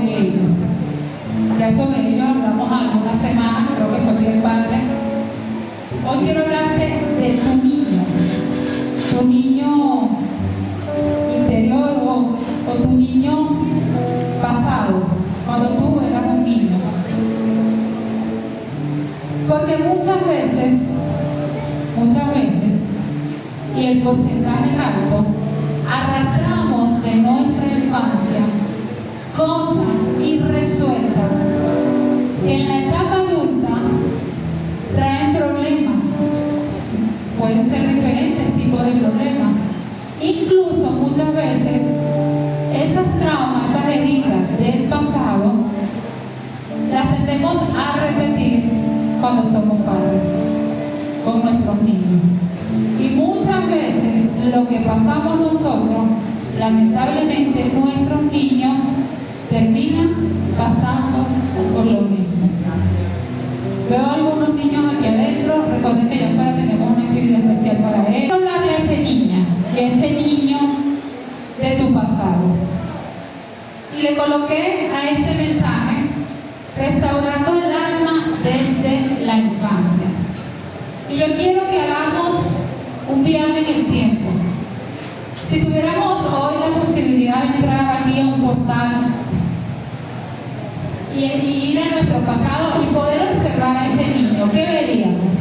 sobre ellos. Ya sobre ellos hablamos algunas semanas, creo que fue bien padre. Hoy quiero hablarte de tu niño interior o tu niño pasado, cuando tú eras un niño. Porque muchas veces, y el porcentaje es alto, arrastramos de nuestra infancia cosas irresueltas que en la etapa adulta traen problemas. Pueden ser diferentes tipos de problemas. Incluso muchas veces esas traumas, esas heridas del pasado, las tendemos a repetir cuando somos padres con nuestros niños. Y muchas veces lo que pasamos nosotros, lamentablemente nuestros niños terminan pasando por lo mismo. Veo algunos niños aquí adentro. Recuerden que allá afuera tenemos una actividad especial para él. Quiero hablarle a ese niña y a ese niño de tu pasado. Y le coloqué a este mensaje: restaurando el alma desde la infancia. Y yo quiero que hagamos un viaje en el tiempo. Si tuviéramos hoy la posibilidad de entrar aquí a un portal y ir a nuestro pasado y poder observar a ese niño, ¿qué veríamos?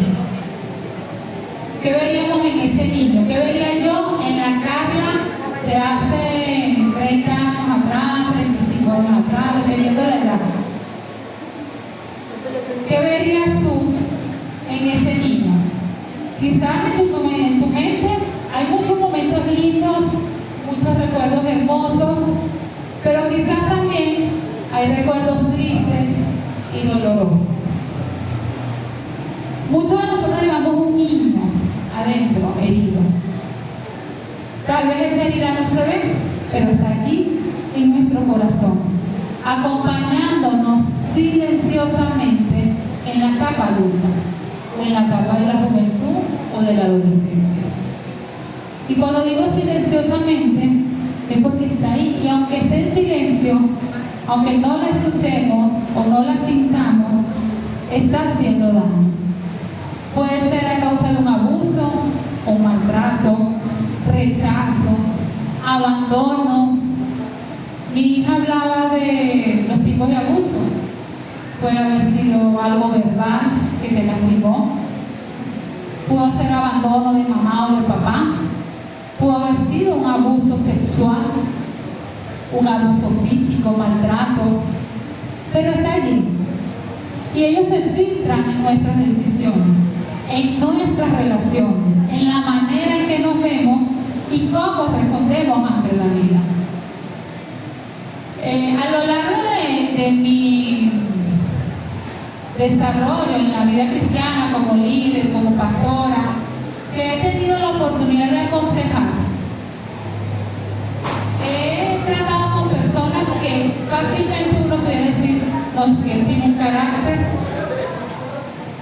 ¿Qué veríamos en ese niño? ¿Qué vería yo en la Carla de hace 30 años atrás, 35 años atrás, dependiendo de la edad? ¿Qué verías tú en ese niño? Quizás en tu mente hay muchos momentos lindos, muchos recuerdos hermosos, pero quizás también hay recuerdos tristes y dolorosos. Muchos de nosotros llevamos un niño adentro, herido. Tal vez esa herida no se ve, pero está allí en nuestro corazón, acompañándonos silenciosamente en la etapa adulta, o en la etapa de la juventud o de la adolescencia. Y cuando digo silenciosamente, es porque está ahí, y aunque esté en silencio, aunque no la escuchemos o no la sintamos, está haciendo daño. Puede ser a causa de un abuso, un maltrato, rechazo, abandono. Mi hija hablaba de los tipos de abuso. Puede haber sido algo verbal que te lastimó, pudo ser abandono de mamá o de papá, pudo haber sido un abuso sexual, un abuso físico, maltratos, pero está allí. Y ellos se filtran en nuestras decisiones, en nuestras relaciones, en la manera en que nos vemos y cómo respondemos ante la vida. A lo largo de mi desarrollo en la vida cristiana, como líder, como pastora, que he tenido la oportunidad de aconsejar, he tratado con personas que fácilmente uno podría decir: no, es que él tiene un carácter,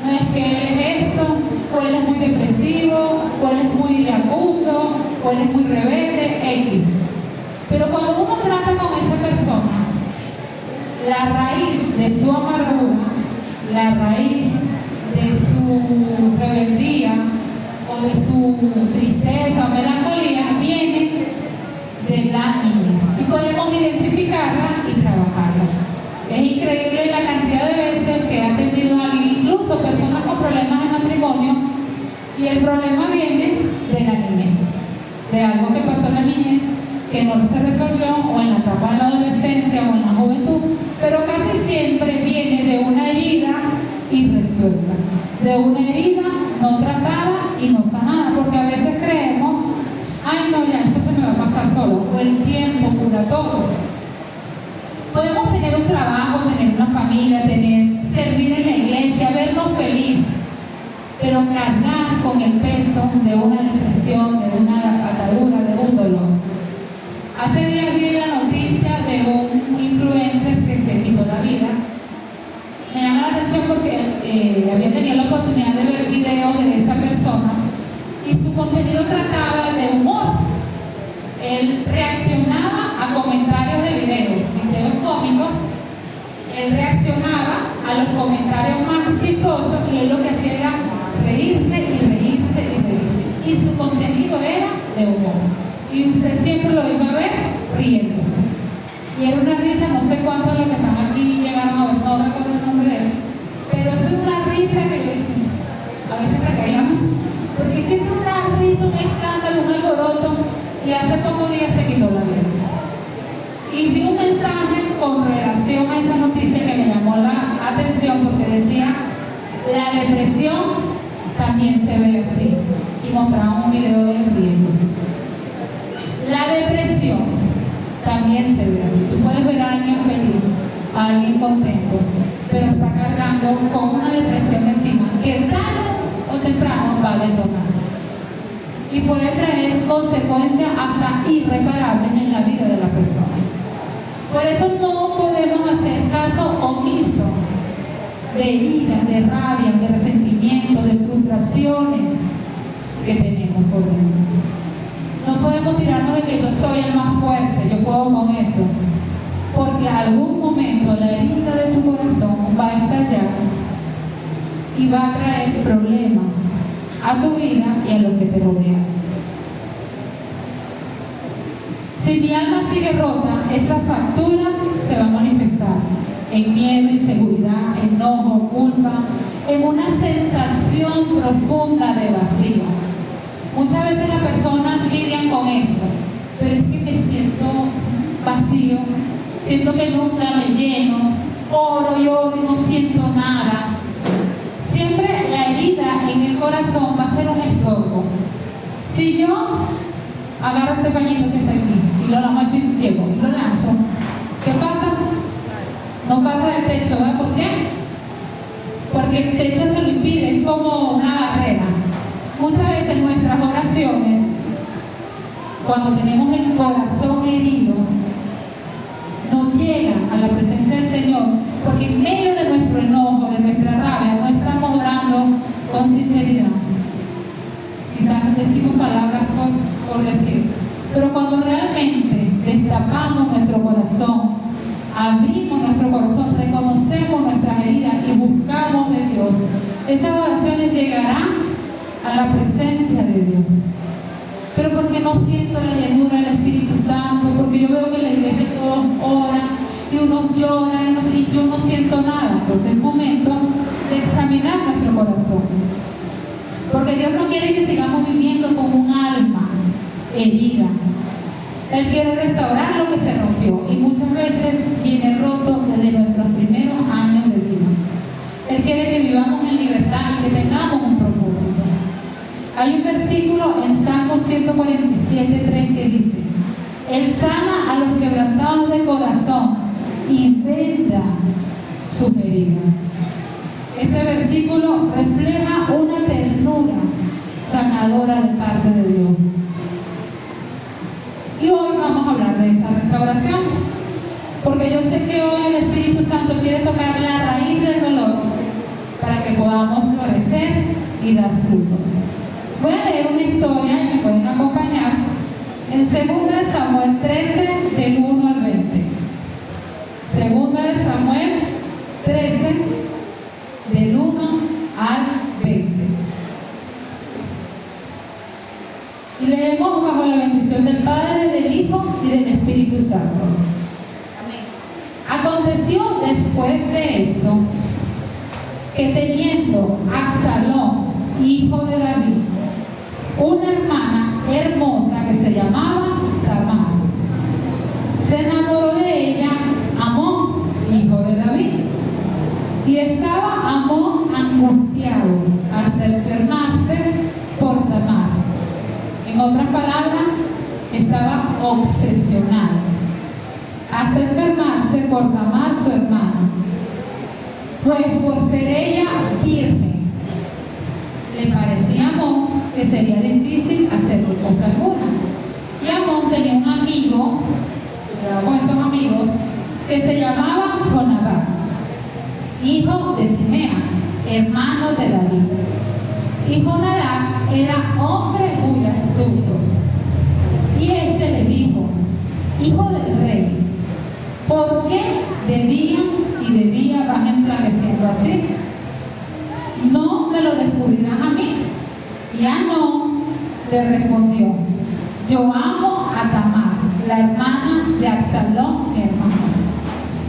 no es que él es esto, o él es muy depresivo, o él es muy iracundo, o él es muy rebelde, X. Pero cuando uno trata con esa persona, la raíz de su amargura, la raíz de su rebeldía o de su tristeza o melancolía viene de la niñez, y podemos identificarla y trabajarla. Es increíble la cantidad de veces que ha tenido alguien, incluso personas con problemas de matrimonio, y el problema viene de la niñez, de algo que pasó en la niñez que no se resolvió, o en la etapa de la adolescencia o en la juventud, pero casi siempre viene de una herida irresuelta, de una herida no tratada y no sanada, porque a veces creemos: ay no, ya eso se me va a pasar solo, o el tiempo cura todo. Podemos tener un trabajo, tener una familia, servir en la iglesia, vernos feliz, pero cargar con el peso de una depresión, de una atadura, de un dolor. Hace días vi la noticia de un influencer que se quitó la vida. Me llama la atención porque había tenido la oportunidad de ver videos de esa persona y su contenido trataba de humor. Él reaccionaba a comentarios de videos cómicos Él reaccionaba a los comentarios más chistosos y él lo que hacía era reírse y reírse y reírse. Y su contenido era de humor. Y usted siempre lo iba a ver riéndose. Y era una risa, no sé cuántos de los que están aquí llegaron a ver, no recuerdo el nombre de él, pero eso era una risa que yo decía, a veces te caíamos, porque es que es una risa, un escándalo, un alboroto, y hace pocos días se quitó la vida. Y vi un mensaje con relación a esa noticia que me llamó la atención porque decía, la depresión también se ve así, y mostraban un video de él riéndose. La depresión también se ve así. Tú puedes ver a alguien feliz, a alguien contento, pero está cargando con una depresión encima que tarde o temprano va a detonar y puede traer consecuencias hasta irreparables en la vida de la persona. Por eso no podemos hacer caso omiso de heridas, de rabia, de resentimientos, de frustraciones que tenemos por dentro. No podemos tirarnos de que yo soy el más fuerte, yo puedo con eso, porque en algún momento la herida de tu corazón va a estallar y va a traer problemas a tu vida y a los que te rodean. Si mi alma sigue rota, esa factura se va a manifestar en miedo, inseguridad, enojo, culpa, en una sensación profunda de vacío. Muchas veces las personas lidian con esto, pero es que me siento vacío, siento que nunca me lleno, oro y oro y no siento nada. Siempre la herida en el corazón va a ser un estorbo. Si yo agarro este pañito que está aquí y lo lanzo así un tiempo y lo lanzo, ¿qué pasa? No pasa del techo, ¿verdad? ¿Por qué? Porque el techo se lo impide, es como una barrera. Muchas veces nuestras oraciones, cuando tenemos el corazón herido, no llegan a la presencia del Señor, porque en medio de nuestro enojo, de nuestra rabia, no estamos orando con sinceridad. Quizás decimos palabras por decir, pero cuando realmente destapamos nuestro corazón, abrimos nuestro corazón, reconocemos nuestras heridas y buscamos de Dios, esas oraciones llegarán a la presencia de Dios. Pero porque no siento la llenura del Espíritu Santo, porque yo veo que en la iglesia todos oran y unos lloran y yo no siento nada. Entonces es momento de examinar nuestro corazón, porque Dios no quiere que sigamos viviendo con un alma herida. Él quiere restaurar lo que se rompió y muchas veces viene roto desde nuestros primeros años de vida. Él quiere que vivamos en libertad y que tengamos un propósito. Hay un versículo en Salmo 147:3 que dice: Él sana a los quebrantados de corazón y venda sus heridas. Este versículo refleja una ternura sanadora de parte de Dios. Y hoy vamos a hablar de esa restauración, porque yo sé que hoy el Espíritu Santo quiere tocar la raíz del dolor para que podamos florecer y dar frutos. Voy a leer una historia y me pueden acompañar en 2 de Samuel 13, del 1 al 20. 2 de Samuel 13, del 1 al 20. Y leemos bajo la bendición del Padre, del Hijo y del Espíritu Santo. Aconteció después de esto que teniendo Absalón, hijo de David, una hermana hermosa que se llamaba Tamar, se enamoró de ella Amnón, hijo de David, y estaba Amnón angustiado hasta enfermarse por Tamar. En otras palabras, estaba obsesionado hasta enfermarse por Tamar, su hermana, pues por ser ella virgen, le parecía a Amnón que sería difícil hacerle cosa alguna. Y Amnón tenía un amigo, con esos amigos, que se llamaba Jonadab, hijo de Simea, hermano de David. Y Jonadab era hombre muy astuto. Y este le dijo: hijo del rey, ¿por qué de día y de Y Amnón le respondió: yo amo a Tamar, la hermana de Absalón, mi hermano.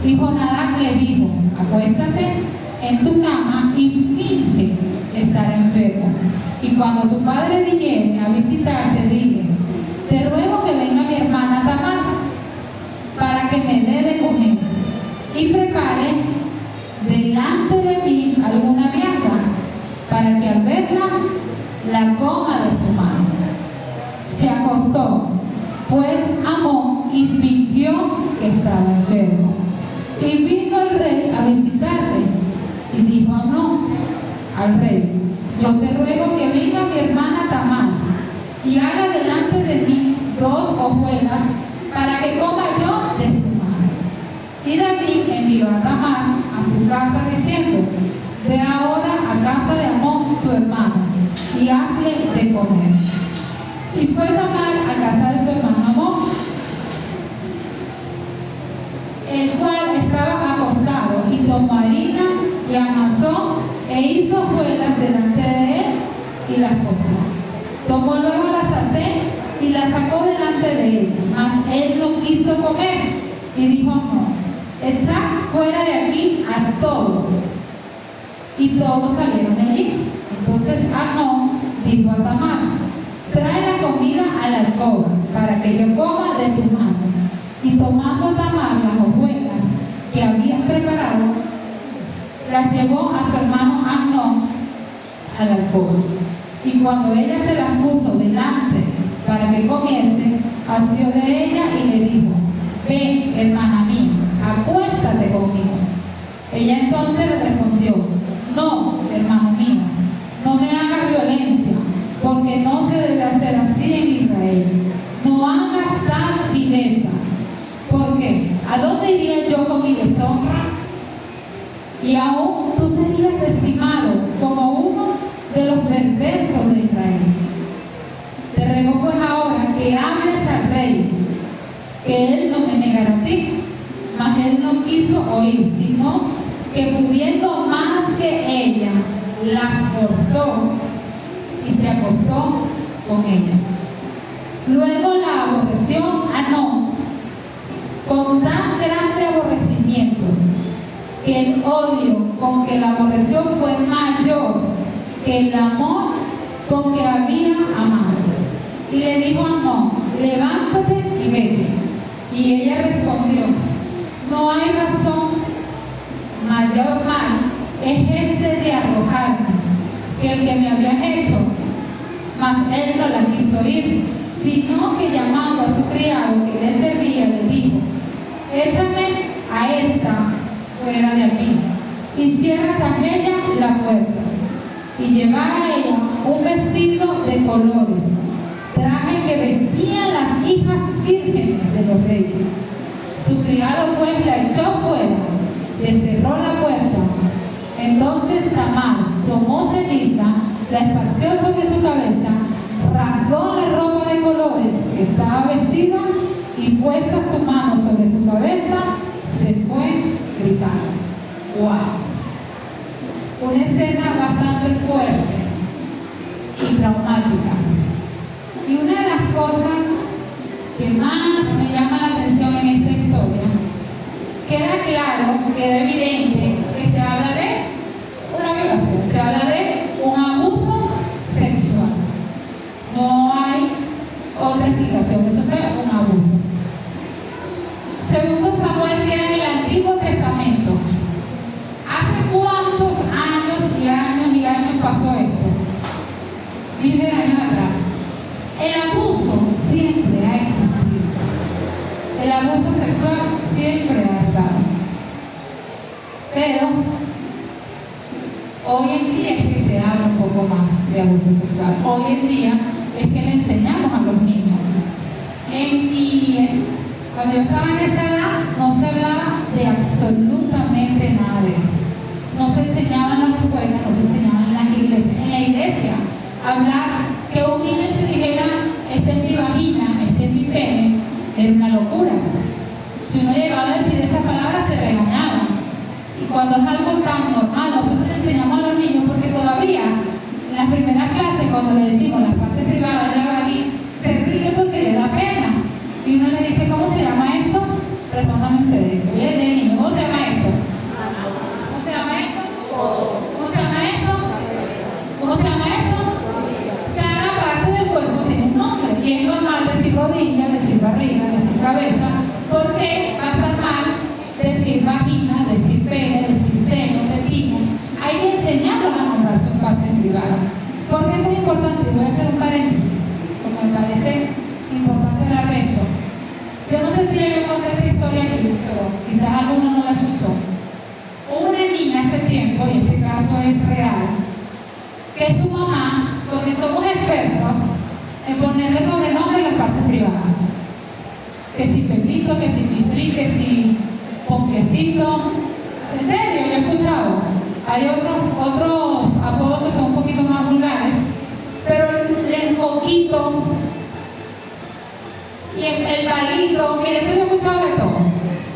Y Jonadab le dijo: acuéstate en tu cama y finge estar enfermo. Y cuando tu padre viniere a visitarte, dile: te ruego que venga mi hermana Tamar para que me dé de comer y prepare delante de mí alguna vianda, para que al verla la coma de su mano. Se acostó pues Amnón y fingió que estaba enfermo. Y vino el rey a visitarle, y dijo Amnón al rey: yo te ruego que venga mi hermana Tamar y haga delante de mí 2 hojuelas para que coma yo de su mano. Y David envió a Tamar a su casa diciendo: ve ahora a casa de Amnón tu hermano y hazle de comer. Y fue Tamar a casa de su hermano Amnón, el cual estaba acostado, y tomó harina y amasó e hizo hojuelas delante de él y las coció. Tomó luego la sartén y la sacó delante de él, mas él no quiso comer. Y dijo Amnón: echad fuera de aquí a todos. Y todos salieron de allí. Entonces Amnón dijo a Tamar: trae la comida a la alcoba para que yo coma de tu mano. Y tomando Tamar las hojuelas que habían preparado, las llevó a su hermano Amnón a la alcoba. Y cuando ella se las puso delante para que comiese, asió de ella y le dijo: ven, hermana mía, acuéstate conmigo. Ella entonces le respondió: no, hermano mío, no me hagas violencia, porque no se debe hacer así en Israel. No hagas tal vileza, porque ¿a dónde iría yo con mi deshonra? Y aún tú serías estimado como uno de los perversos de Israel. Te ruego pues ahora que hables al rey, que él no me negará a ti. Mas él no quiso oír, sino que pudiendo más que ella, la forzó y se acostó con ella. Luego la aborreció Amnón con tan grande aborrecimiento, que el odio con que la aborreció fue mayor que el amor con que había amado. Y le dijo a Amnón: levántate y vete. Y ella respondió: no hay razón mayor mal es este de arrojarme que el que me habías hecho. Mas él no la quiso oír, sino que llamando a su criado que le servía, le dijo: échame a esta fuera de aquí y cierra tras ella la puerta. Y llevaba a ella un vestido de colores, traje que vestían las hijas vírgenes de los reyes. Su criado pues la echó fuera, le cerró la puerta. Entonces Tamar tomó ceniza, la esparció sobre su cabeza, rasgó la ropa de colores que estaba vestida, y puesta su mano sobre su cabeza, se fue gritando. ¡Wow! Una escena bastante fuerte y traumática. Y una de las cosas que más me llama la atención en esta historia, queda claro, queda evidente que se habla de una violación, se habla de un abuso sexual. No hay otra explicación, eso fue un abuso. Segundo Samuel queda en el Antiguo Testamento. ¿Hace cuántos años y años y años pasó esto? Miles de años atrás. El abuso siempre ha existido. El abuso sexual siempre ha estado. Pero hoy en día es que se habla un poco más de abuso sexual. Hoy en día es que le enseñamos a los niños. Cuando yo estaba en esa edad, no se hablaba de absolutamente nada de eso. No se enseñaba en las escuelas, no se enseñaba en las iglesias. En la iglesia, hablar que un niño se dijera: esta es mi vagina, este es mi pene, era una locura. Si uno llegaba a decir esas palabras, te regañaban. Y cuando es algo tan normal, nosotros le enseñamos a los niños, porque todavía en las primeras clases, cuando le decimos las partes privadas de la vagina, se ríe porque le da pena. Y uno le dice, ¿cómo se llama esto? Respondan ustedes. Oye, de niño, ¿cómo se llama esto? ¿Cómo se llama esto? ¿Cómo se llama esto? ¿Cómo se llama esto? Cada parte del cuerpo tiene un nombre. Y es normal decir rodilla, decir barriga, decir cabeza, porque va a estar mal decir vagina, decir pene, decir seno, tetino. Hay que enseñarlos a nombrar sus partes privadas. ¿Por qué esto es importante? Voy a hacer un paréntesis, porque me parece importante hablar de esto. Yo no sé si ya me conté esta historia aquí, pero quizás alguno no la escuchó. Hubo una niña hace tiempo, y este caso es real, que su mamá, porque somos expertos en ponerle sobrenombre a las partes privadas, que si Pepito, que si Chistrí, que si Ponquecito. En serio, yo he escuchado. Hay otros apodos que son un poquito más vulgares, pero el coquito y el palito, mire, se lo he escuchado de todo.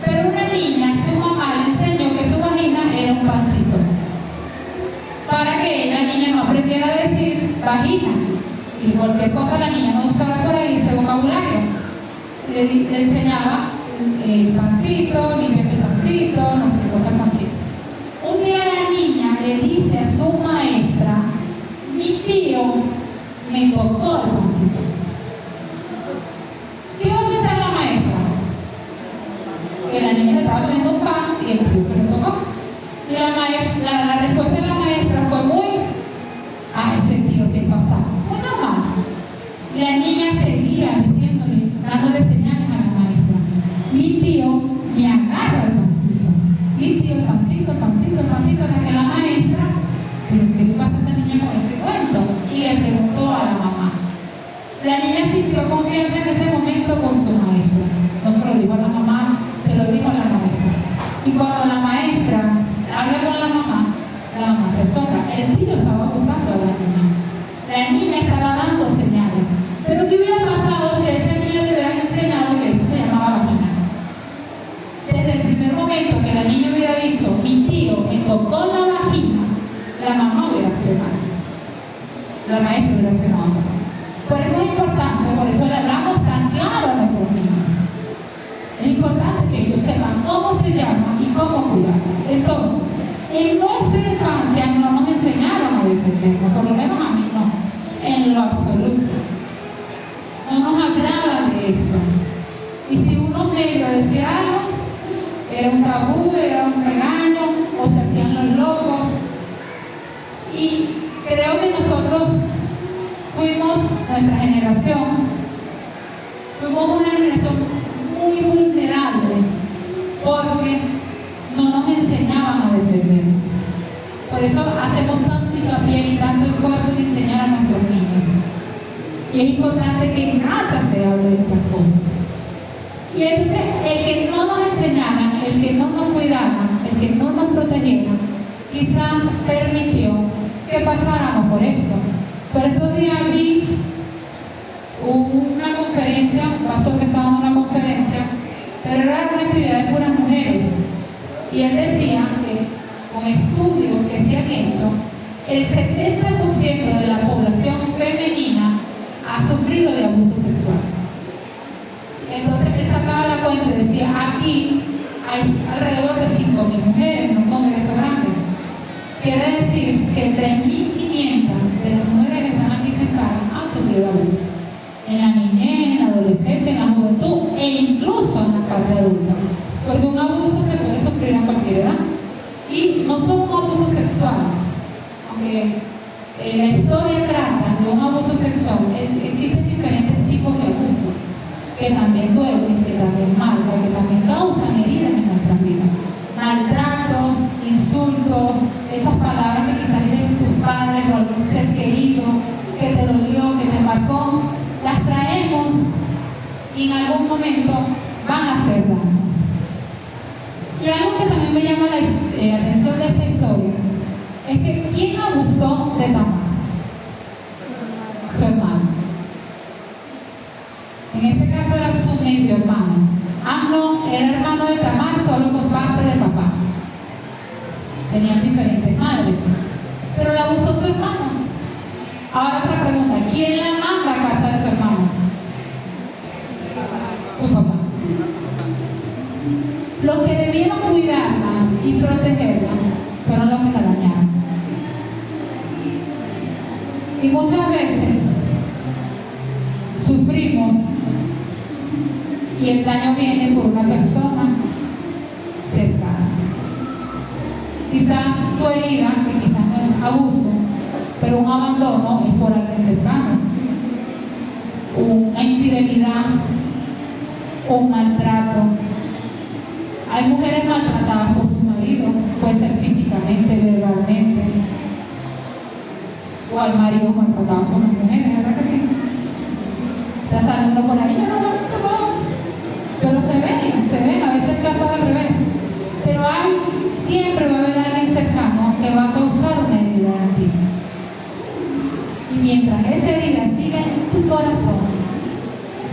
Pero una niña, su mamá le enseñó que su vagina era un pancito, para que la niña no aprendiera a decir vagina, y cualquier cosa la niña no usara por ahí ese vocabulario. Le enseñaba el pancito, limpiando el pancito, no sé qué cosa el pancito. Un día la niña le dice a su maestra, mi tío me tocó el pancito. ¿Qué va a pensar la maestra? Que la niña se estaba comiendo un pan y el tío se lo tocó. Y la respuesta de la maestra fue muy, ese tío se pasaba. Muy normal. Y la niña seguía diciéndole, dándole señales a la maestra. Mi tío me agarra el pancito. Mi tío el pancito, hasta que la maestra, ¿pero qué le pasa a esta niña con este cuento? Y le preguntó a la mamá. La niña sintió confianza en ese momento con su maestra. No se lo dijo a la mamá, se lo dijo a la maestra. Y cuando la maestra habla con la mamá se asombra. El tío estaba abusando de la niña. La niña estaba dando señales. Pero ¿qué hubiera pasado si a ese niño le hubieran enseñado que eso se llamaba vagina? Desde el primer momento que la niña hubiera dicho, mi tío me tocó la vagina, la mamá hubiera accionado. La maestra hubiera accionado. Por eso es importante, por eso le hablamos tan claro a nuestros niños. Es importante que ellos sepan cómo se llama y cómo cuidar. Entonces, en nuestra infancia no nos enseñaron a defendernos, por lo menos a mí no, en lo absoluto. No nos hablaban de esto. Y si uno medio decía algo, era un tabú, era un regaño, o se hacían los locos. Y creo que nosotros fuimos, nuestra generación, fuimos una generación muy vulnerable porque no nos enseñaban a defendernos. Por eso hacemos tanto hincapié y tanto esfuerzo en enseñar a nuestros niños. Y es importante que en casa se hable de estas cosas. Y entonces, el que no nos enseñaran, el que no nos cuidaran, el que no nos protegieran, quizás permitió que pasáramos por esto. Por estos días vi una conferencia, un pastor que estaba dando una conferencia, pero era una actividad de puras mujeres. Y él decía que con estudios que se han hecho, el 70% de la población femenina ha sufrido de abuso sexual. Entonces él sacaba la cuenta y decía, aquí hay alrededor de 5.000 mujeres en un congreso grande. Quiere decir que 3.500 de las mujeres que están aquí sentadas han sufrido abuso. En la niñez, en la adolescencia, en la juventud e incluso en la parte adulta. Porque un abuso se puede sufrir a cualquier edad. Y no solo un abuso sexual, aunque la historia trata de un abuso sexual, existen diferentes tipos de abuso que también duelen, que también marcan, que también causan heridas en nuestras vidas. Maltrato, insultos, esas palabras que quizás dicen tus padres o algún ser querido que te dolió, que te marcó, las traemos y en algún momento van a hacer daño. Y algo que también me llama la atención de esta historia es que ¿quién abusó de Tamar? Su hermano. En este caso era su medio hermano. Amnón era hermano de Tamar solo por parte de papá. Tenían diferentes madres, pero la abusó su hermano. ¿Quién la manda a casa de su hermano? Su papá. Los que debieron cuidarla y protegerla fueron los que la dañaron. Y muchas veces sufrimos y el daño viene por una persona cercana. Quizás tu herida, que quizás no es abuso, pero un abandono es por alguien cercano. Una infidelidad, un maltrato. Hay mujeres maltratadas por su marido, puede ser físicamente, verbalmente, o hay maridos maltratados por las mujeres, ¿verdad que sí? Ya sale uno por ahí, ya no aguanto más. Pero se ven, a veces el caso es al revés. Pero siempre va a haber alguien cercano que va a causar una herida en ti. Y mientras esa herida siga en tu corazón,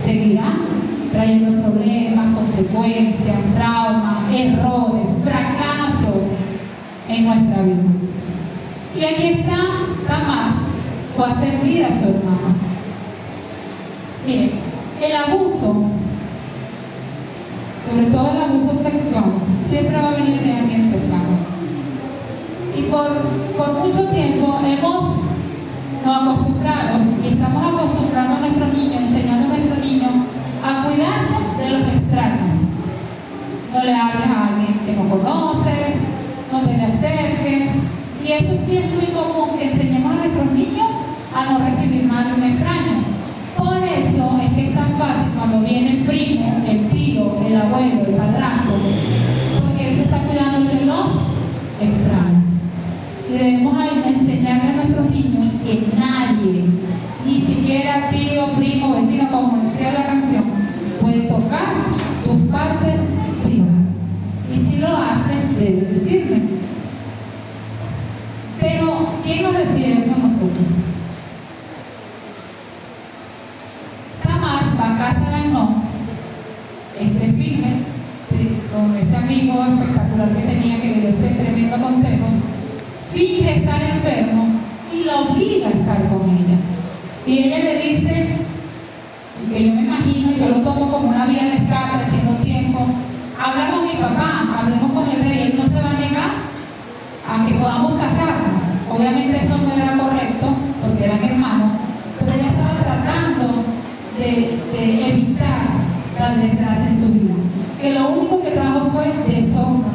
seguirá trayendo problemas, consecuencias, traumas, errores, fracasos en nuestra vida. Y aquí está Tamar, fue a servir a su hermano. Mire, el abuso, sobre todo el abuso sexual, siempre va a venir de alguien cercano. Y por mucho tiempo nos acostumbrado y estamos acostumbrando a nuestros niños, enseñando a nuestros niños a cuidarse de los extraños. No le hables a alguien que no conoces, no te le acerques. Y eso sí es muy común, que enseñemos a nuestros niños a no recibir nada de un extraño. Por eso es que es tan fácil cuando viene el primo, el tío, el abuelo, el padrastro, porque él se está cuidando de los extraños. Y debemos enseñarle a nuestros niños que nadie, ni siquiera tío, primo, vecino, como decía la canción, puede tocar tus partes privadas. Y si lo haces, debes decirme. Pero, ¿quién nos decide eso a nosotros? Tamar va a casa de Amnón, finge, con ese amigo espectacular que tenía, que le dio este tremendo consejo, finge estar enfermo y la obliga a estar con ella. Y ella le dice, y que yo me imagino y yo lo tomo como una vía de escape, haciendo tiempo, habla con mi papá, hablemos con el rey, él no se va a negar a que podamos casarnos. Obviamente eso no era correcto, porque eran hermanos, pero ella estaba tratando de evitar la desgracia en su vida. Que lo único que trajo fue deshonra,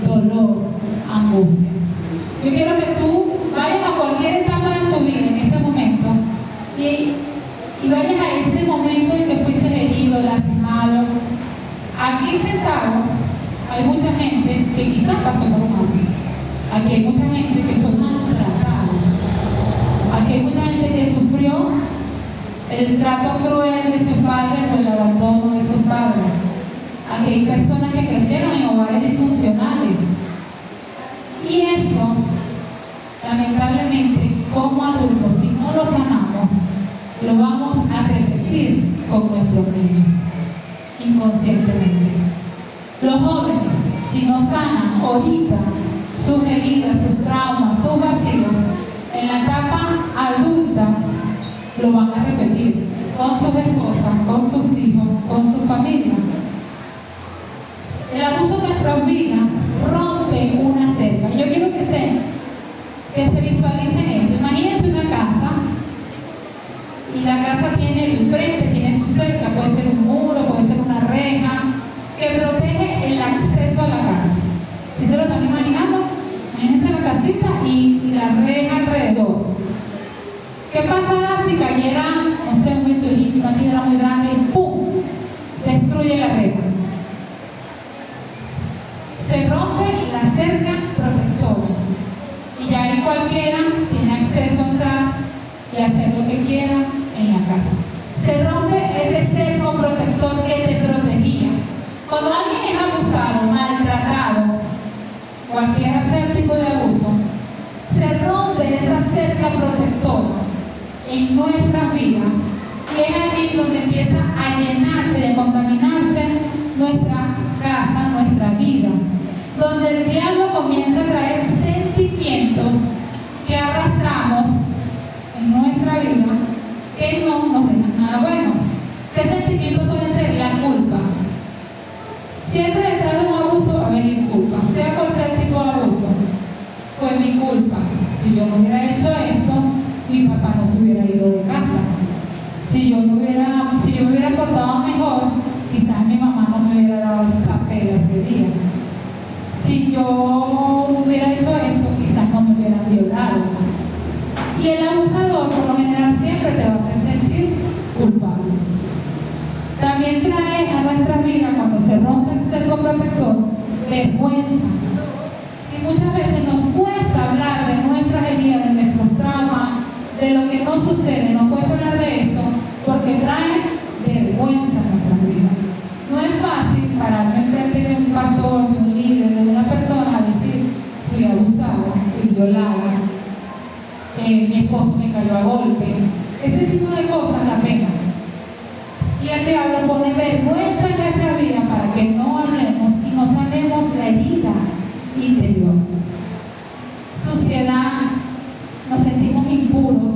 dolor, angustia. Yo quiero que tú vayas a cualquier etapa de tu vida en este momento y vayas a ese momento en que fuiste herido, lastimado. Aquí sentado hay mucha gente que quizás pasó por un abuso. Aquí hay mucha gente que fue maltratada. Aquí hay mucha gente que sufrió el trato cruel de sus padres o el abandono de sus padres. Aquí hay personas que crecieron en hogares disfuncionales. Y eso, lamentablemente, como adultos, si no lo sanamos, lo vamos a repetir con nuestros niños, inconscientemente. Los jóvenes, si no sanan ahorita sus heridas, sus traumas, sus vacíos, en la etapa adulta lo van a repetir con sus esposas, con sus hijos, con su familia. El abuso en nuestras vidas rompe una cerca. Yo quiero que se visualicen esto. Imagínense una casa y la casa tiene el frente, tiene su cerca, puede ser un muro, puede ser una reja que protege el acceso a la casa. ¿Sí se lo están imaginando? Imagínense la casita y la reja alrededor. ¿Qué pasará si cayera, no sé, un meteorito, una piedra muy grande y ¡pum!, destruye la reja? Se rompe la cerca protectora y ya ahí cualquiera tiene acceso a entrar y hacer lo que quiera en la casa. Se rompe ese cerco protector que te protegía. Cuando alguien es abusado, maltratado, cualquiera sea el tipo de abuso, se rompe esa cerca protectora en nuestra vida y es allí donde empieza a llenarse, a contaminarse nuestra casa, nuestra vida, donde el diablo comienza a traer sentimientos que arrastramos en nuestra vida que no nos dejan nada bueno. ¿Qué sentimiento puede ser? La culpa. Siempre detrás de un abuso va a venir culpa, sea cual sea el tipo de abuso. Fue mi culpa. Si yo no hubiera hecho esto, mi papá no se hubiera ido de casa. Si yo me hubiera portado mejor, quizás mi mamá no me hubiera dado esa pela ese día. Si yo hubiera hecho esto, quizás no me hubieran violado. Y el abusador, por lo general, siempre te va a hacer sentir culpable. También trae a nuestras vidas, cuando se rompe el cerco protector, vergüenza. Y muchas veces nos cuesta hablar de nuestras heridas, de nuestros traumas, de lo que nos sucede. Nos cuesta hablar de eso porque trae vergüenza a nuestras vidas. No es fácil pararme enfrente de un pastor, de un líder, de una persona a decir: fui abusada, fui violada, mi esposo me cayó a golpe. Ese tipo de cosas da pena. Y el diablo pone vergüenza en nuestra vida para que no hablemos y no sanemos la herida interior. Suciedad, nos sentimos impuros,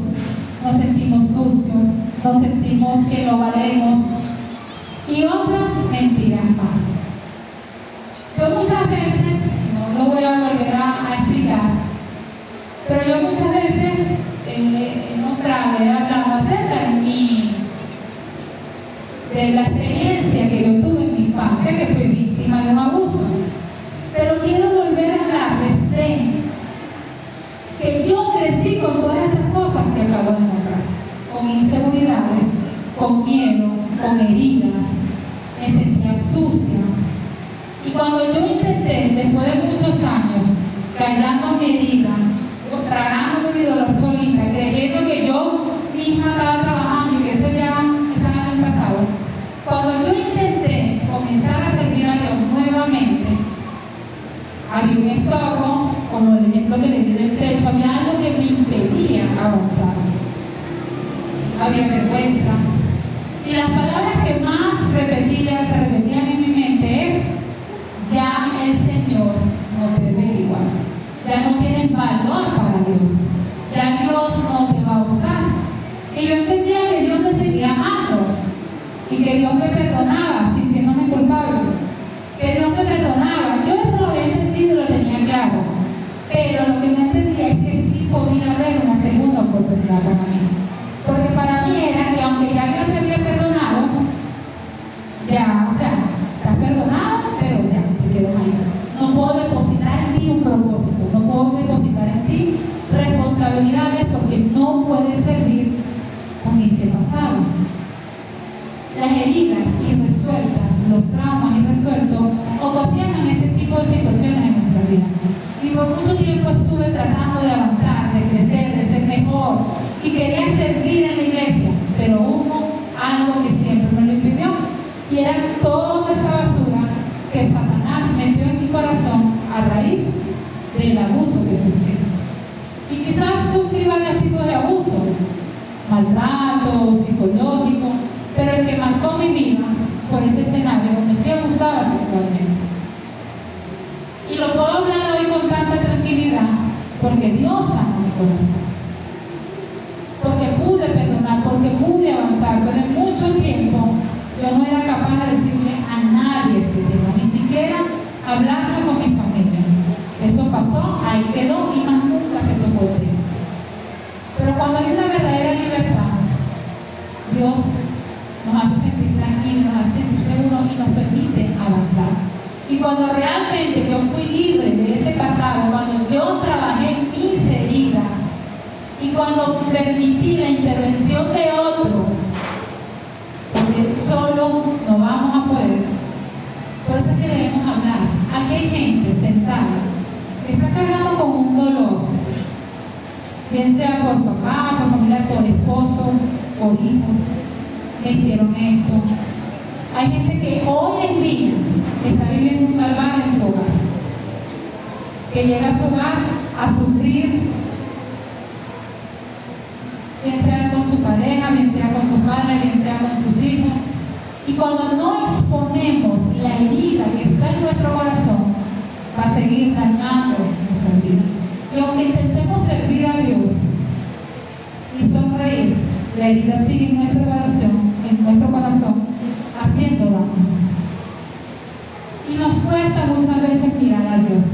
nos sentimos sucios, nos sentimos que no valemos, y otras mentiras más. Yo muchas veces, no lo voy a volver a explicar, pero yo muchas veces he nombrado, he hablado acerca de la experiencia que yo tuve en mi infancia, que fui víctima de un abuso. Pero quiero volver a hablarles de que yo crecí con todas estas cosas que acabo de nombrar, con inseguridades, con miedo, con heridas, me sentía sucia. Y cuando yo intenté, después de muchos años, callando mi herida, tragando mi dolor solita, creyendo que yo misma estaba trabajando y que eso ya estaba en el pasado, cuando yo intenté comenzar a servir a Dios nuevamente, había un estorbo, como el ejemplo que le di del techo, había algo que me impedía avanzar. Había vergüenza. Y las palabras que más se repetían en mi mente es: ya el Señor no te ve igual. Ya no tienes valor para Dios. Ya Dios no te va a usar. Y yo entendía que Dios me seguía amando y que Dios me perdonaba, sintiéndome culpable. Que Dios me perdonaba. Yo eso lo había entendido y lo tenía claro. Pero lo que no entendía es que sí podía haber una segunda oportunidad para mí. Porque para mí era que aunque ya Dios me había perdonado, ya, o sea, estás perdonado, pero ya, te quedas ahí. No puedo depositar en ti un propósito, no puedo depositar en ti responsabilidades porque no puedes servir con ese pasado. Las heridas irresueltas, los traumas irresueltos ocasionan este tipo de situaciones en nuestra vida. Y por mucho tiempo estuve tratando de avanzar, de crecer, de ser mejor y quería servir en la iglesia, pero hubo algo que siempre me lo impidió, y era toda esa basura que Satanás metió en mi corazón a raíz del abuso que sufrí. Y quizás sufrí varios tipos de abuso, maltrato, psicológico, pero el que marcó mi vida fue ese escenario donde fui abusada sexualmente. Y lo puedo hablar hoy con tanta tranquilidad porque Dios sanó mi corazón, porque pude perdonar, porque pude avanzar, pero en mucho tiempo yo no era capaz de decirle a nadie este tema, ni siquiera hablarlo con mi familia. Eso pasó, ahí quedó y más nunca se tocó el tema. Pero cuando hay una verdadera libertad, Dios nos hace sentir tranquilos, nos hace sentir seguros y nos permite avanzar. Y cuando realmente yo fui libre de ese pasado, cuando yo trabajé mis heridas y cuando permití la intervención de otro, porque solo no vamos a poder. Por eso es que debemos hablar. Aquí hay gente sentada que está cargando con un dolor, bien sea por papá, por familia, por esposo, por hijos. Me hicieron esto. Hay gente que hoy en día está viviendo un calvario en su hogar, que llega a su hogar a sufrir, bien sea con su pareja, bien sea con su padre, bien sea con sus hijos. Y cuando no exponemos la herida que está en nuestro corazón, va a seguir dañando nuestra vida. Y aunque intentemos servir a Dios y sonreír, la herida sigue en nuestro corazón, haciendo daño. Y nos cuesta muchas veces mirar a Dios.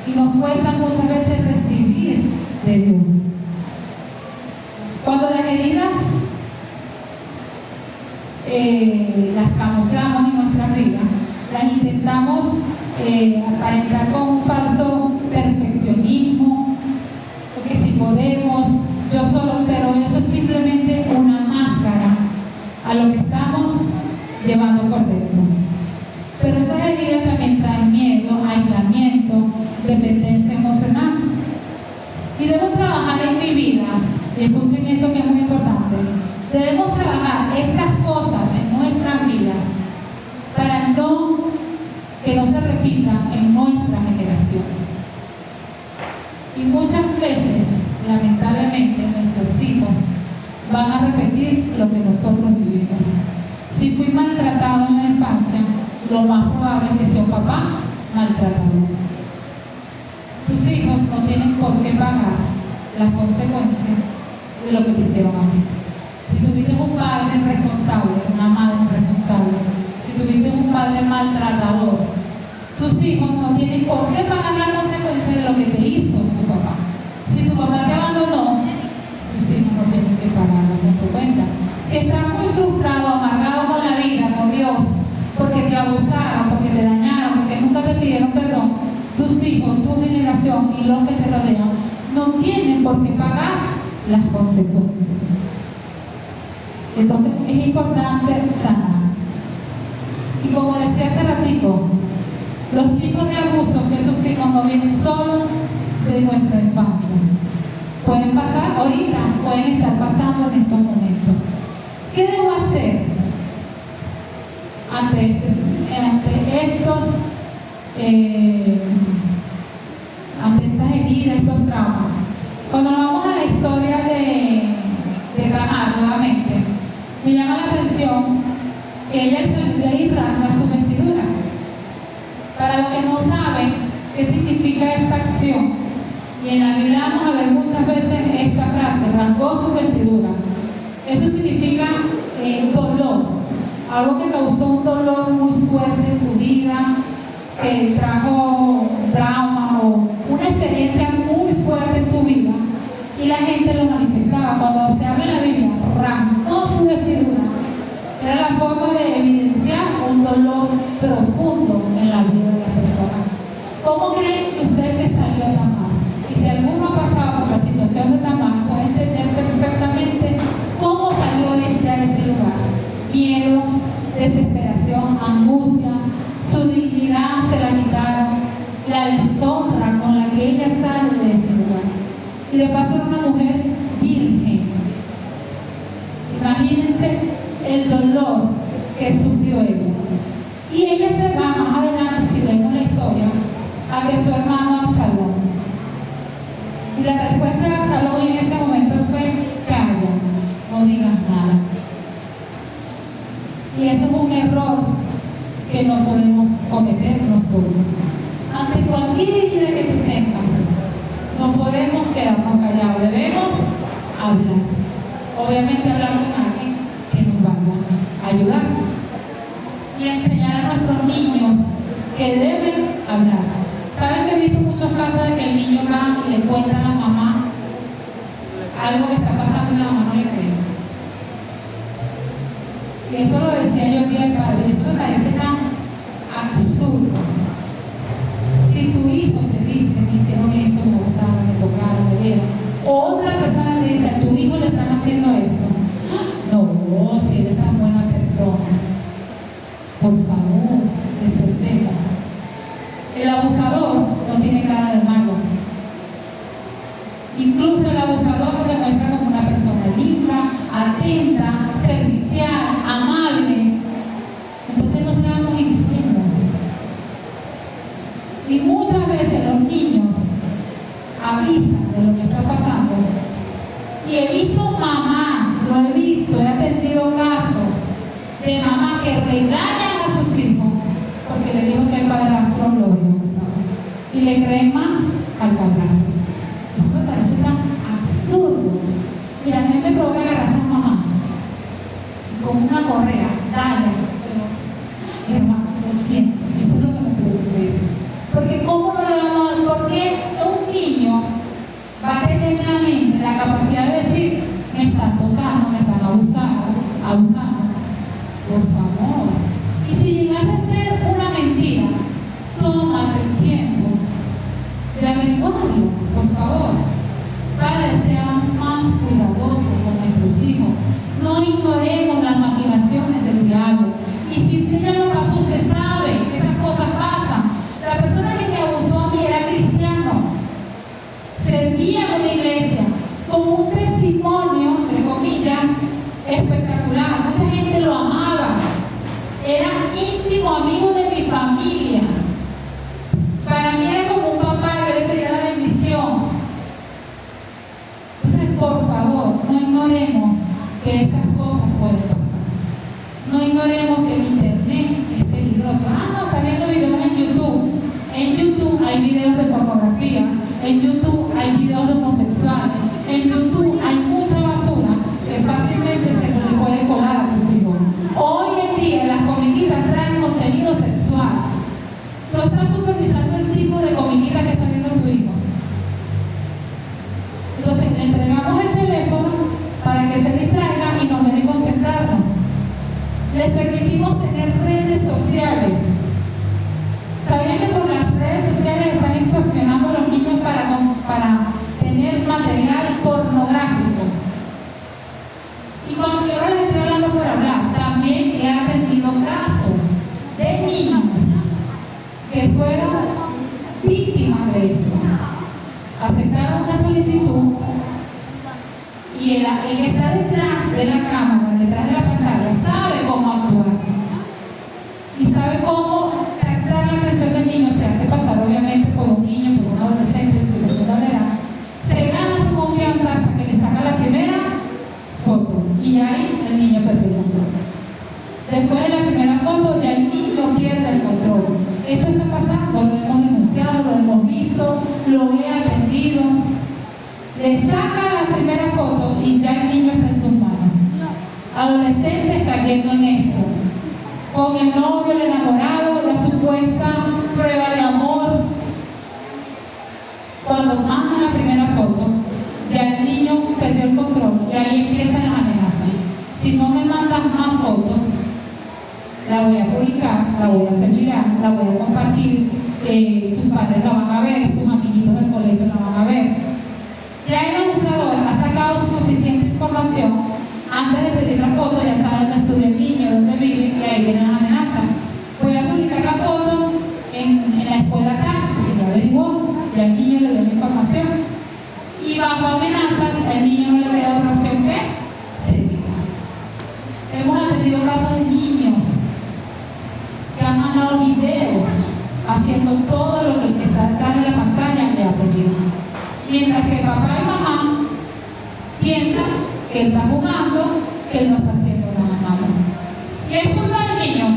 Y nos cuesta muchas veces recibir de Dios. Cuando las heridas las camuflamos en nuestras vidas, las intentamos aparentar con un falso perfeccionismo, porque si podemos, yo solo, pero eso es simplemente una máscara a lo que estamos llevando por dentro. Pero esas heridas también traen miedo, aislamiento, dependencia emocional. Y debo trabajar en mi vida, y escuchen esto que es muy importante, debemos trabajar estas cosas en nuestras vidas para que no se repitan en nuestras generaciones. Y muchas veces, lamentablemente, nuestros hijos van a repetir lo que nosotros vivimos. Si fui maltratado en la infancia, lo más probable es que sea un papá maltratador. Tus hijos no tienen por qué pagar las consecuencias de lo que te hicieron a ti. Si tuviste un padre irresponsable, una madre irresponsable, si tuviste un padre maltratador, tus hijos no tienen por qué pagar las consecuencias de lo que te hizo tu papá. Si tu papá te abandonó, tus hijos no tienen que pagar las consecuencias. Si estás muy frustrado, amargado con la vida, con Dios, porque te abusaron, porque te dañaron, porque nunca te pidieron perdón, tus hijos, tu generación y los que te rodean no tienen por qué pagar las consecuencias. Entonces es importante sanar. Y como decía hace ratito, los tipos de abusos que sufrimos no vienen solo de nuestra infancia. Pueden pasar ahorita, pueden estar pasando en estos momentos. ¿Qué debo hacer ante estas heridas, estos traumas? Cuando nos vamos a la historia de Tamar nuevamente, me llama la atención que ella al salir de ahí rasga su vestidura. Para los que no saben qué significa esta acción, y en la Biblia vamos a ver muchas veces esta frase, rasgó su vestidura. Eso significa dolor, algo que causó un dolor muy fuerte en tu vida, que trajo trauma o una experiencia muy fuerte en tu vida, y la gente lo manifestaba. Cuando se habla en la Biblia, rasgó su vestidura, era la forma de evidenciar un dolor profundo en la vida de la persona. ¿Cómo creen que usted que salió a Tamar? Y si alguno ha pasado por la situación de Tamar, puede entender perfectamente cómo salió a ese lugar. Miedo, desesperación, angustia, su dignidad se la quitaron, la deshonra con la que ella sale de ese lugar. Y de paso era una mujer virgen. Imagínense el dolor que sufrió ella. Y ella se va más adelante, si leemos la historia, a que su hermano Absalón. Y la respuesta de Absalón en ese momento fue: calla, no digas nada. Y eso es un error que no podemos cometer nosotros. Ante cualquier herida que tú tengas, no podemos quedarnos callados, debemos hablar. Obviamente hablar con alguien que nos vaya a ayudar. Y enseñar a nuestros niños que deben hablar. ¿Saben que he visto muchos casos de que el niño va y le cuenta a la mamá algo que está pasando y la mamá no le cree? Y eso lo decía yo el día del padre, y eso me parece tan absurdo. Si tu hijo te dice: me hicieron esto, me abusaron, me tocaron, me vieron, o otra persona te dice: a tu hijo le están haciendo esto, no, si él es tan buena persona, por favor, despertemos. El abusador no tiene cara de malo. Incluso el abusador se muestra como una persona linda, atenta, servicial, amable. Entonces no seamos ingenuos. Y muchas veces los niños avisan de lo que está pasando. Y he visto mamás, lo he visto, he atendido casos de mamás que regañan a sus hijos porque le dijo que el padrastro lo había abusado. Y le creen más al padrastro. Eso me parece tan absurdo. Mira, a mí me provoca agarrar a esa mamá. con una correa, dale. Pero, hermano, lo siento, eso es lo que me produce eso. Porque ¿cómo no le vamos a... ¿Por qué un niño va a tener en la mente la capacidad de decir, me están tocando, me están abusando? Por favor. Y si llegase a ser una mentira, tómate el tiempo de averiguarlo, por favor. Padres, sean más cuidadosos con nuestros hijos. No ignoremos las maquinaciones del diablo. Y si usted ya lo pasó, usted sabe que esas cosas pasan. La persona que me abusó a mí era cristiano. Servía en una iglesia como un testimonio, entre comillas, espectacular. Mucha gente lo amaba. Era íntimo amigo de mi familia. Para mí era como un papá, yo le pedía la bendición. Entonces, por favor, no ignoremos que esas cosas pueden pasar. No ignoremos que el internet es peligroso. No, está viendo videos en YouTube. En YouTube hay videos de pornografía. En YouTube hay videos de homosexuales. En YouTube hay mucha basura que fácilmente se le puede colar a tus hijos. Hoy en día las comiquitas traen contenido sexual. Tú estás supervisando el tipo de comiquita que está viendo tu hijo. Entonces le entregamos el teléfono para que se distraiga y nos deje concentrarnos. Les permitimos tener redes sociales. ¿Sabían que por las redes sociales están extorsionando a los niños para tener material pornográfico? Y cuando yo les estoy hablando por hablar, también he atendido casos de niños que fueron víctimas de esto. Aceptaron una solicitud y el que está detrás de la cámara, detrás de la pantalla, sabe cómo actuar y sabe cómo captar la atención del niño. Se hace pasar obviamente por un niño, por un adolescente, dependiendo de la edad. Se gana su confianza hasta que le saca la primera foto y ahí el niño perdió el control. Después de la primera foto ya el niño pierde el control. Esto está pasando, lo hemos denunciado, lo hemos visto, lo he atendido. Le saca la primera foto y ya el niño está en sus manos. Adolescentes cayendo en esto, con el novio, el enamorado, la supuesta prueba de amor. Cuando mandan la primera foto, ya el niño perdió el control y ahí empiezan las amenazas. Si no me mandas más fotos, la voy a publicar, la voy a hacer viral, la voy a compartir, tus padres la van a ver, tus amiguitos del colegio la van a ver. Ya el abusador ha sacado suficiente información antes de pedir la foto, ya sabe dónde estudia el niño, dónde vive, y ahí vienen las amenazas. Voy a publicar la foto en la escuela tal, porque ya averiguó, ya el niño le dio la información, y bajo amenazas el niño no le queda otra opción que seguir. Hemos atendido casos de niños que han mandado videos haciendo todo lo que el que está detrás de la pantalla le ha pedido. Mientras que papá y mamá piensan que él está jugando, que él no está haciendo nada malo. ¿Y es culpa del niño?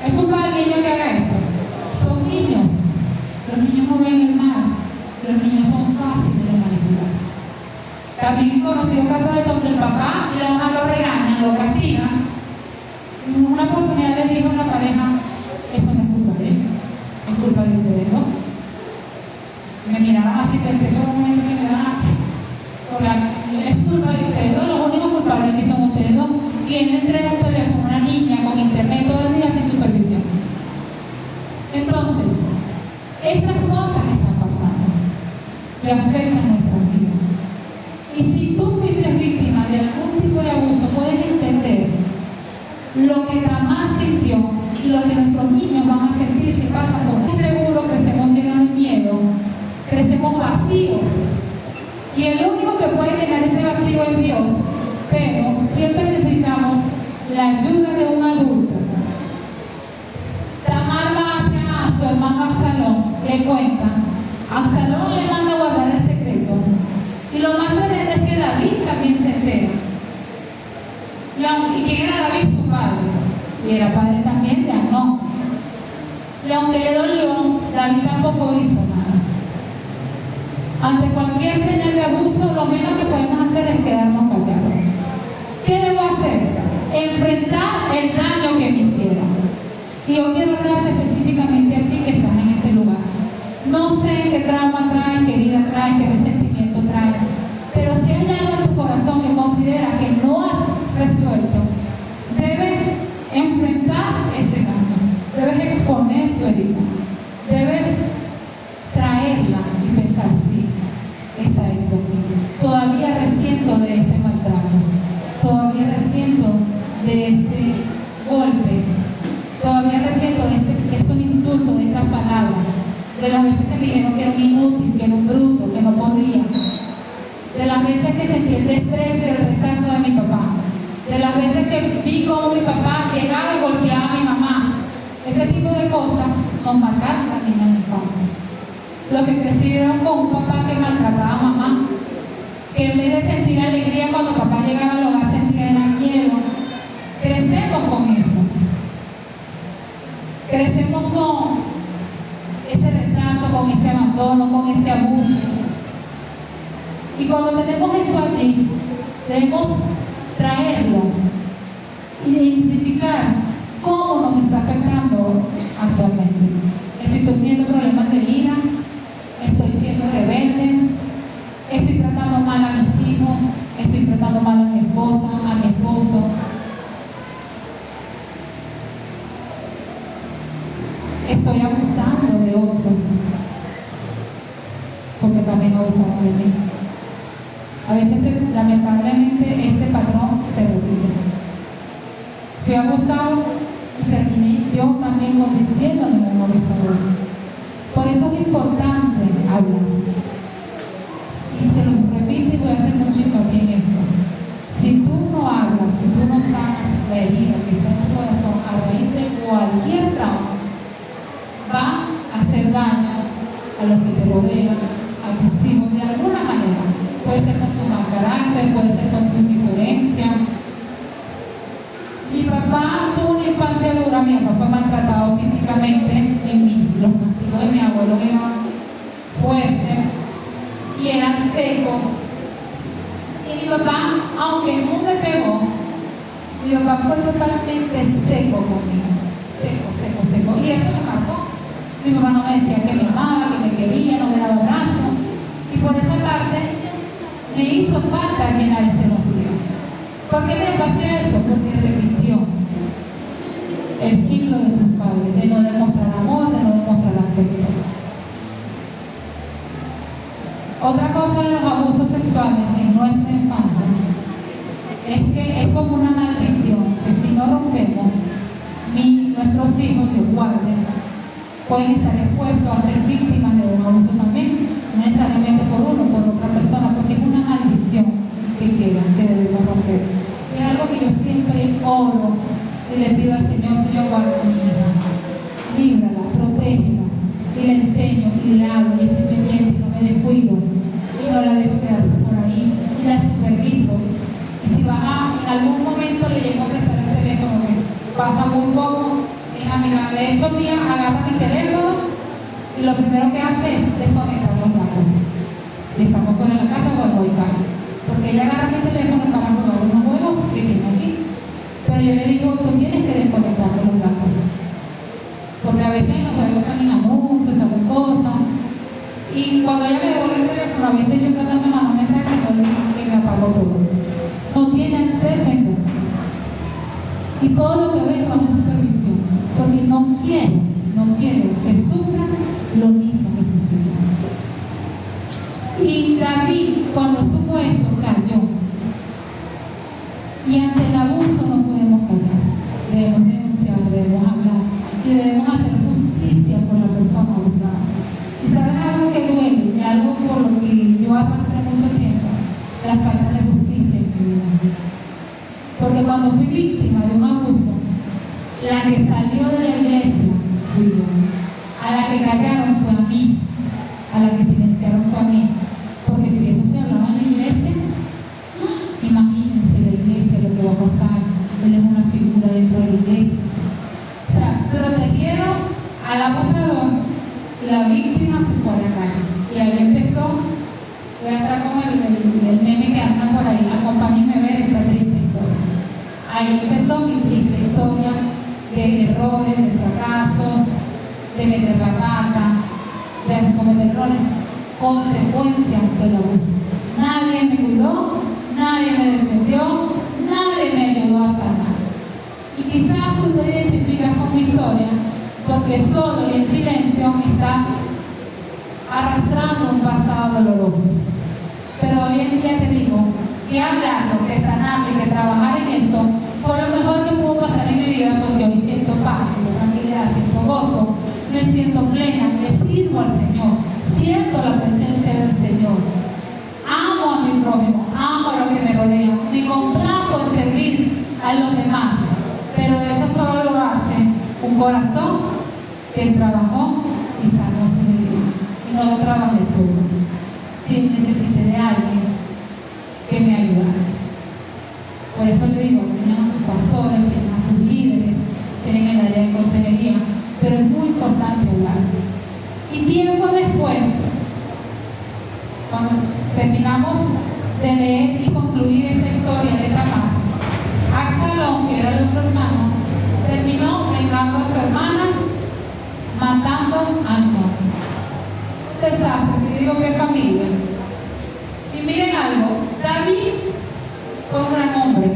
¿Es culpa del niño que haga esto? Son niños. Los niños no ven el mal. Los niños son fáciles de manipular. También he conocido casos de donde el papá y la mamá lo regañan, lo castigan. En una oportunidad les dijo a una pareja, eso no es culpa de él, es culpa de ustedes dos. Me miraban así, pensé por un momento que me iban a... Es culpa de ustedes dos, los únicos culpables que son ustedes dos. ¿Quién le entrega un teléfono a una niña con internet todo el día sin supervisión? Entonces, estas cosas están pasando que afectan nuestra vida. Y si tú fuiste víctima de algún tipo de abuso, puedes entender lo que Tamás sintió y lo que nuestros niños van a sentir si pasan por esto. Seguro crecemos llenos de miedo, crecemos vacíos. Y el único que puede llenar ese vacío es Dios. Pero siempre necesitamos la ayuda de un adulto. Tamar va hacia su hermano Absalón, le cuenta. Absalón le manda a guardar el secreto. Y lo más tremendo es que David también se entera. ¿Y quién era David? Su padre. Y era padre también de Amnón. Y aunque le dolió, David tampoco hizo nada. Ante cualquier señal de abuso, lo menos que podemos hacer es quedarnos callados. ¿Qué debo hacer? Enfrentar el daño que me hicieron. Y yo quiero hablarte específicamente a ti que estás en este lugar. No sé qué trauma traes, qué herida traes, qué resentimiento traes, pero si hay algo en tu corazón que consideras que no has resuelto, debes enfrentar ese daño, debes exponer tu herida, debes traerla y pensar, sí, está esto aquí. Todavía resiento de este maltrato, todavía resiento de este golpe, todavía resiento de estos insultos, de estas palabras, de las veces que me dijeron que era un inútil, que era un bruto, que no podía, de las veces que sentí el desprecio y el rechazo de mi papá, de las veces que vi cómo mi papá llegaba y golpeaba a mi mamá. Ese tipo de cosas nos marcaron también en la infancia. Los que crecieron con un papá que maltrataba a mamá, que en vez de sentir alegría cuando papá llegaba al hogar sentía miedo, crecemos con eso. Crecemos con ese rechazo, con ese abandono, con ese abuso. Y cuando tenemos eso allí, debemos traerlo y identificar cómo nos está afectando actualmente. Estoy teniendo problemas de ira, estoy siendo rebelde, estoy tratando mal a mis hijos, estoy tratando mal a mi esposa, a mi esposo. Estoy abusando de otros, porque también abusaron de mí. A veces, lamentablemente, este patrón se repite. Fui abusado y terminé yo también convirtiéndome en un abusador. Por eso es importante hablar. Y se lo repito y voy a hacer mucho hincapié en esto. Si tú no hablas, si tú no sanas la herida que está en tu corazón a raíz de cualquier trauma, va a hacer daño a los que te rodean, a tus hijos, de alguna manera. Puede ser con tu mal carácter, puede ser con tu indiferencia. Mi papá tuvo una infancia dura, mi papá fue maltratado físicamente, los castigos de mi abuelo eran fuertes y eran secos. Y mi papá, aunque no me pegó, mi papá fue totalmente seco conmigo, seco, y eso me marcó. Mi papá no me decía que me amaba, que me quería, no me daba abrazo, y por esa parte me hizo falta llenar ese vacío. ¿Por qué me hacía eso? Porque repitió el ciclo de sus padres, de no demostrar amor, de no demostrar afecto. Otra cosa de los abusos sexuales en nuestra infancia es que es como una maldición, que si no rompemos, nuestros hijos, Dios guarde, pueden estar expuestos a ser víctimas de un abuso también, no necesariamente por uno, por otra persona, porque es una maldición que queda, que debemos romper. Y es algo que yo siempre oro y le pido al Señor, Señor, guarda a mi hija, líbrala, protégela, y le enseño, y le hablo, y estoy pendiente, y no me descuido, y no la dejo quedarse por ahí, y la superviso. Y si en algún momento le llego a prestar el teléfono, que pasa muy poco, es amiga, de hecho, mía agarra mi teléfono y lo primero que hace es desconectar los datos. Si estamos fuera de la casa o el wifi. Porque ella agarra mi teléfono para jugar unos juegos que tiene aquí. Pero yo le digo, tú tienes que desconectar los datos. Porque a veces en los juegos salen anuncios, salen cosas. Y cuando ella me devuelve el teléfono, a veces yo tratando de mandar mensajes, se me olvida que me apagó todo. No tiene acceso a internet. Y todo lo que ve es bajo supervisión. Porque no quiero que sufran lo mismo que sufrí yo. Y David, cuando supo esto, cayó. Y ante el abuso no podemos callar. Debemos denunciar, debemos hablar y debemos hacer justicia por la persona abusada. Y sabes algo que duele, y algo por lo que yo arrastré mucho tiempo, la falta de justicia en mi vida. Porque cuando fui víctima de un abuso, la que salió de la iglesia fui yo. A la que callaron fue a mí. A la que silenciaron fue a mí. Porque si eso se hablaba en la iglesia, imagínense la iglesia lo que va a pasar. Él es una figura dentro de la iglesia. O sea, protegieron al abusador y la víctima se fue a la calle. Y ahí empezó, voy a estar como el meme que anda por ahí, acompáñenme a ver esta triste historia. historia. Ahí empezó mi triste historia de errores, de fracasos, de meter la pata, de cometer errores, consecuencias del abuso. Nadie me cuidó, nadie me defendió, nadie me ayudó a sanar. Y quizás tú te identificas con mi historia porque solo y en silencio estás arrastrando un pasado doloroso. Pero hoy en día te digo que hablarlo, que sanarlo y que trabajar en eso fue lo mejor que pudo pasar en mi vida, porque hoy siento paz, siento tranquilidad, siento gozo, me siento plena, le sirvo al Señor, siento la presencia del Señor, amo a mi prójimo, amo a los que me rodean, me complazco en servir a los demás, pero eso solo lo hace un corazón que trabajó y sanó su vida, y no lo trabajé solo, si necesité de alguien que me ayudara. Por eso le digo, tienen a sus pastores, tienen a sus líderes, tienen el área de consejería, pero es muy importante hablar. Y tiempo después, cuando terminamos de leer y concluir esta historia de Tamar, Absalón, que era el otro hermano, terminó vengando a su hermana, matando a mi madre. Desastre, te digo que familia. Y miren algo, David fue un gran hombre,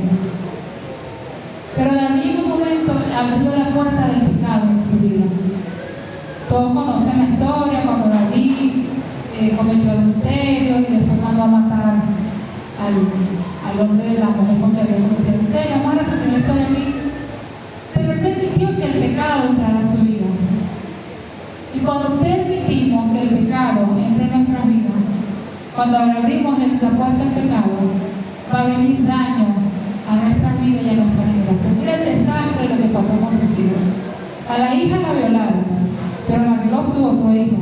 pero David en un momento abrió la puerta del pecado en su vida. Todos conocen la historia cuando David cometió adulterio y después mandó a matar al hombre de la mujer con que había cometido adulterio. Vamos a resumir la historia aquí. Pero él permitió que el pecado entrara a su vida. Y cuando permitimos que el pecado entre en nuestra vida, cuando abrimos la puerta al pecado, va a venir daño a nuestras vidas y a nuestra generación. Mira el desastre de lo que pasó con sus hijos. A la hija la violaron, pero la violó su otro hijo.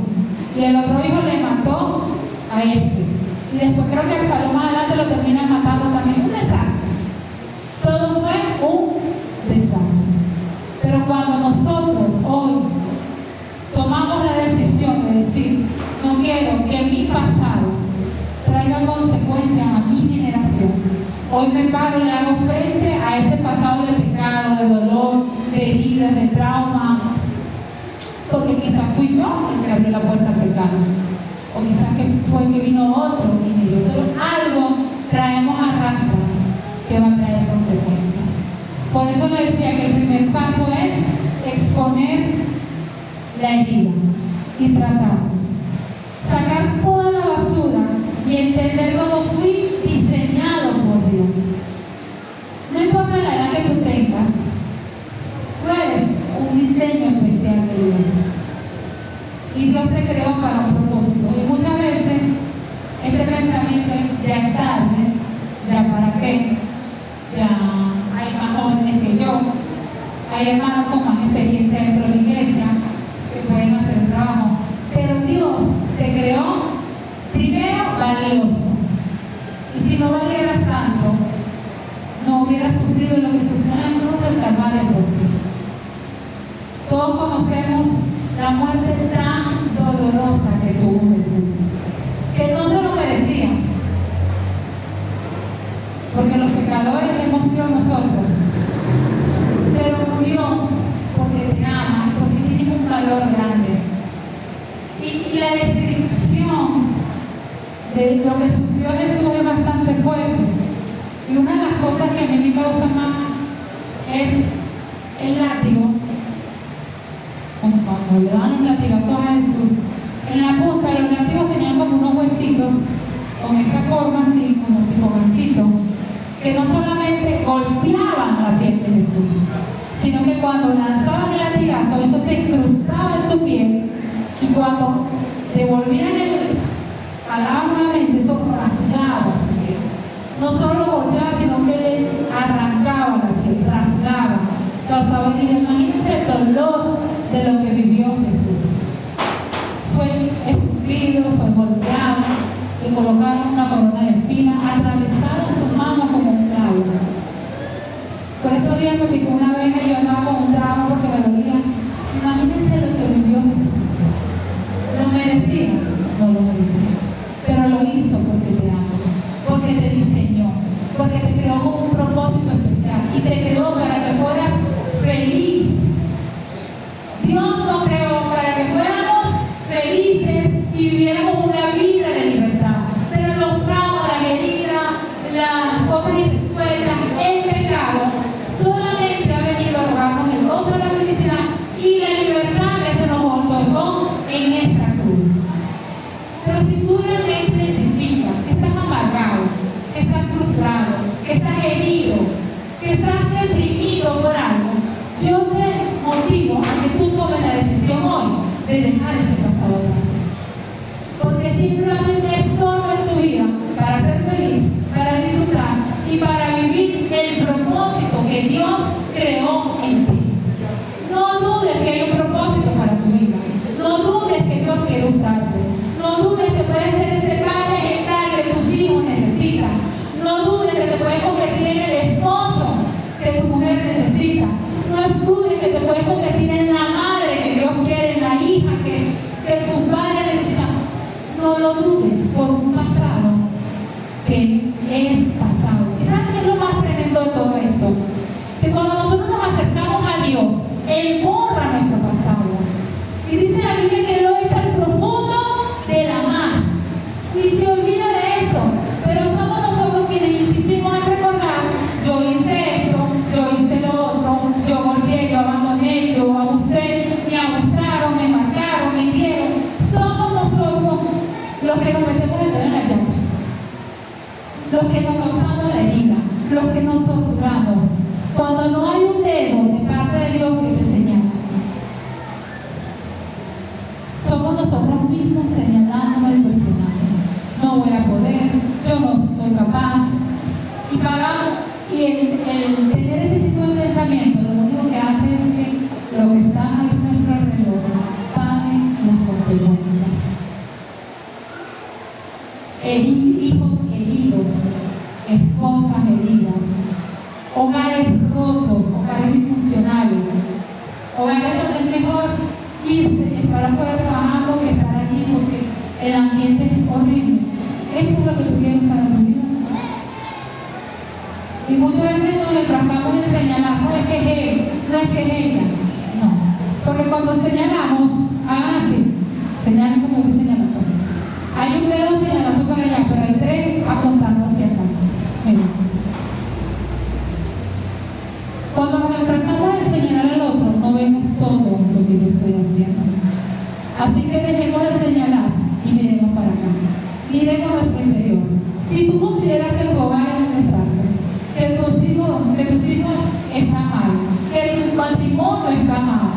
Y el otro hijo le mató a este. Y después creo que Absalón más adelante lo terminan matando también. Un desastre. Todo fue un desastre. Pero cuando nosotros hoy tomamos la decisión de decir, no quiero que mi pasado traiga consecuencias a mi generación, hoy me paro y le hago frente a ese pasado de pecado, de dolor, de heridas, de trauma, porque quizás fui yo el que abrió la puerta al pecado, o quizás que fue que vino otro y me dio, pero algo traemos a rastras que va a traer consecuencias. Por eso le decía que el primer paso es exponer la herida y tratar, sacar toda la basura y entender cómo fui diseñado por Dios. No importa la edad que tú tengas, tú eres un diseño especial de Dios. Y Dios te creó para un propósito. Y muchas veces este pensamiento es, ya es tarde, ya para qué, ya hay más jóvenes que yo, hay hermanos con más experiencia dentro de la iglesia que pueden hacer el trabajo. Pero Dios te creó primero valioso. Y si no valieras tanto, no hubieras sufrido lo que sufrió en la cruz del Calvario por ti. Todos conocemos la muerte tan dolorosa que tuvo Jesús, que no se lo merecía, porque los pecadores hemos sido nosotros, pero murió porque te ama y porque tiene un valor grande. Y la descripción de lo que sufrió Jesús es bastante fuerte. Y una de las cosas que a mí me causa más es el látigo. Como cuando le daban los latigazos a Jesús, en la punta los látigos tenían como unos huesitos con esta forma así, como tipo ganchito, que no solamente golpeaban la piel de Jesús, sino que cuando lanzaban el latigazo, eso se incrustaba en su piel, y cuando devolvían el palabra nuevamente, eso rasgaba su piel. No solo golpeaba, sino que le arrancaba la piel, rasgaba, causaba herida. Imagínense el dolor de lo que vivió Jesús. Fue escupido, fue golpeado, le colocaron una corona de espinas, atravesaron sus manos como un clavo. Por estos días me picó una abeja y yo andaba con un trauma porque me dolía. Imagínense lo que vivió Jesús. ¿Lo merecía? No lo merecía. Pero lo hizo porque te ama, porque te diseñó, porque te creó con un propósito que estás herido, que estás deprimido por algo, yo te motivo a que tú tomes la decisión hoy de dejar ese pasado atrás. Porque siempre va a ser un estorbo en tu vida para ser feliz, para disfrutar y para vivir el propósito que Dios creó en ti. No dudes que hay un propósito para tu vida. No dudes que Dios quiere usarte. No dudes que puedes ser ese padre ejemplar que tus hijos necesitan. No dudes que te puedes convertir en el esposo que tu mujer necesita. No dudes que te puedes convertir en la madre que Dios quiere, en la hija que tus padres necesitan. No lo dudes por un pasado que es pasado. ¿Y sabes qué es lo más tremendo de todo esto? Que cuando nosotros nos acercamos a Dios, Él borra nuestro pasado. Y dice la Biblia que Él lo echa al profundo de la mar. Y se olvida de eso. Pero somos nosotros quienes insistimos en recordar: yo hice esto, yo hice lo otro, yo golpeé, yo abandoné, yo abusé, me abusaron, me marcaron, me hirieron. Somos nosotros los que nos metemos el dedo en la llaga, los que nos causamos la herida, los que nos torturamos, cuando no hay un dedo de parte de Dios que te señala. Somos nosotros mismos señalándonos y cuestionando. No voy a poder, yo no soy capaz. Y pagamos, y el tener ese tipo de pensamiento, lo único que hace es que lo que está a nuestro alrededor pague las consecuencias. Hijos heridos, esposas heridas, hogares rotos, hogares disfuncionales, hogares donde es mejor irse y estar afuera trabajando que estar allí porque el ambiente es horrible. ¿Eso es lo que tú quieres para tu vida? Y muchas veces nos enfrascamos en señalar: no es que es él, no es que es ella. No, porque cuando señalamos, hagan así, señalen como estoy señalando. Hay un dedo señalando para allá, pero hay tres apuntando hacia acá. Mira. Cuando nos enfrascamos en señalar al otro, no vemos todo lo que yo estoy haciendo. Así que dejemos de señalar y miremos para acá. Miremos nuestro interior. Si tú consideras que tu hogar es un desastre, que tus hijos están mal, que tu matrimonio está mal,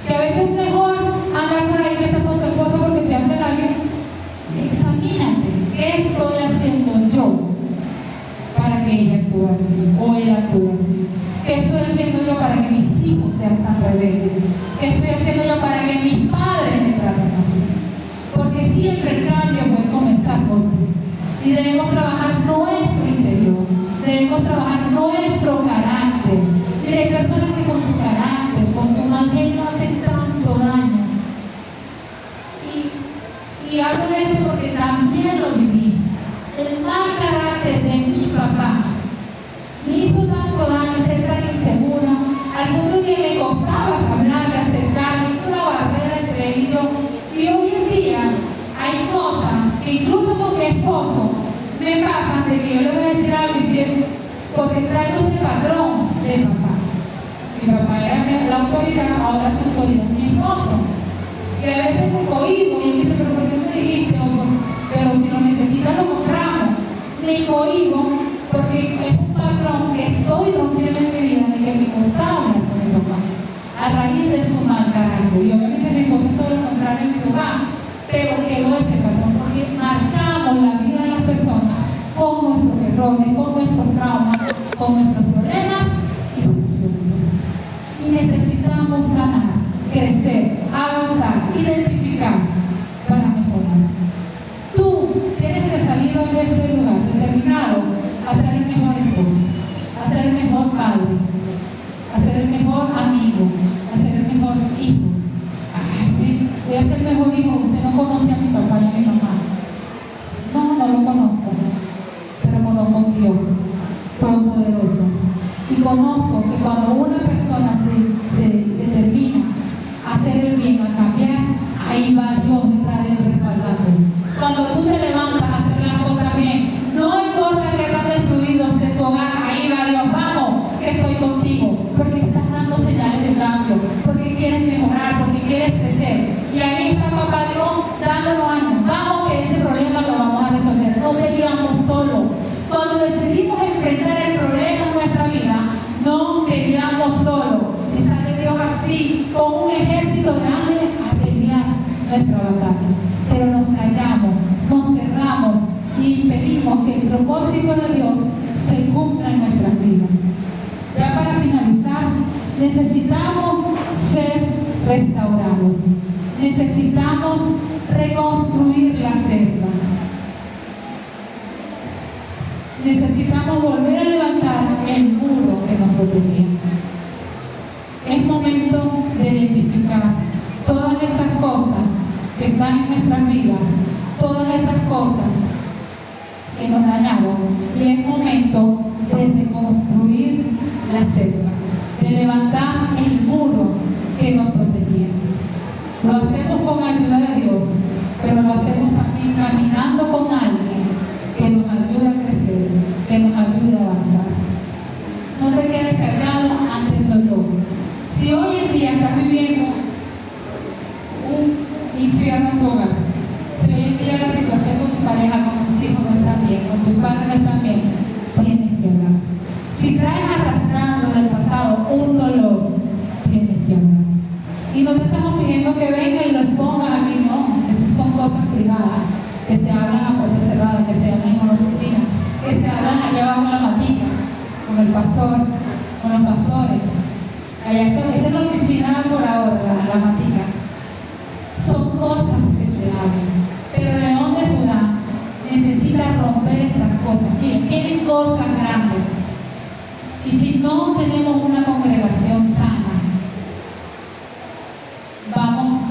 que a veces es mejor andar por ahí que estar con tu esposa porque te hace la vida, examínate. ¿Qué estoy haciendo yo para que ella actúe así o él actúe así? ¿Qué estoy haciendo yo para que mis hijos sean tan rebeldes? ¿Qué estoy haciendo yo para que mis padres me traten así? Porque siempre el cambio puede comenzar por ti. Y debemos trabajar nuestro interior. Debemos trabajar nuestro carácter. Mira, hay personas que con su carácter, con su mal genio hacen tanto daño. Y hablo de esto porque también lo viví. El mal carácter de mi papá me hizo tanto daño, ser tan insegura, al punto que me costaba hablarle, acercarme, hizo una barrera entre él y yo. Y hoy en día hay cosas que incluso con mi esposo me pasan de que yo le voy a decir algo y siento, porque traigo ese patrón de papá. Mi papá era la autoridad, ahora la autoridad es mi esposo. Y a veces me cohíbo y él dice: pero ¿por qué me dijiste? Pero si lo necesitas lo compramos. Me cohíbo porque es un patrón que estoy rompiendo en mi vida, de que me costaba hablar con mi papá a raíz de su mal carácter. Y obviamente mi esposo es todo lo contrario de mi papá, pero quedó ese patrón porque marcamos la vida de las personas con nuestros errores, con nuestros traumas, con nuestros problemas y resueltos. Y necesitamos sanar, crecer, avanzar, identificar para mejorar. Tú tienes que salir hoy de este lugar determinado a ser el mejor esposo, a ser el mejor padre, a ser el mejor amigo, a ser el mejor hijo. Ay, sí, voy a ser el mejor hijo. Usted no conoce a mi papá y a mi mamá. No lo conozco, pero conozco a un Dios todopoderoso. Y conozco que cuando una persona se determina a hacer el bien, a cambiar, ahí va Dios detrás de él respaldando. Cuando tú te levantas a hacer las cosas bien, no importa que están destruidos de tu hogar, ahí va Dios: vamos, que estoy contigo, porque estás dando señales de cambio, porque quieres mejorar, porque quieres crecer. Y ahí está papá Dios dándonos ánimo: vamos, que ese problema lo vamos a resolver. No peleamos solo. Cuando decidimos enfrentar vida, no peleamos solo. Y sale Dios así, con un ejército grande a pelear nuestra batalla. Pero nos callamos, nos cerramos y pedimos que el propósito de Dios se cumpla en nuestras vidas. Ya para finalizar, necesitamos ser restaurados. Necesitamos reconstruir la cerca. Necesitamos volver a levantar el muro que nos protegía. Es momento de identificar todas esas cosas que están en nuestras vidas, todas esas cosas que nos dañaron, y es momento de reconstruir la cerca, de levantar el muro que nos protegía. Lo hacemos con ayuda de Dios, pero lo hacemos también caminando con alguien que nos ayude a crecer, que nos ayude a avanzar. No te quedes callado ante el dolor. Si hoy en día estás viviendo un infierno en tu hogar, si hoy en día la situación con tu pareja, con tus hijos no está bien, con tus padres no está bien, tienes que hablar. Si traes arrastrando del pasado un dolor, tienes que hablar. Y no te estamos pidiendo que venga y lo expongas aquí, no. Esas son cosas privadas, que se hablan a puerta cerrada, que se hablan en una oficina, que se hablan allá abajo en la matica, con el pastor, con los pastores. Allá esa es la oficina por ahora, la matica. Son cosas que se hablan. Pero el León de Judá necesita romper estas cosas. Miren, tienen cosas grandes. Y si no tenemos una congregación sana, vamos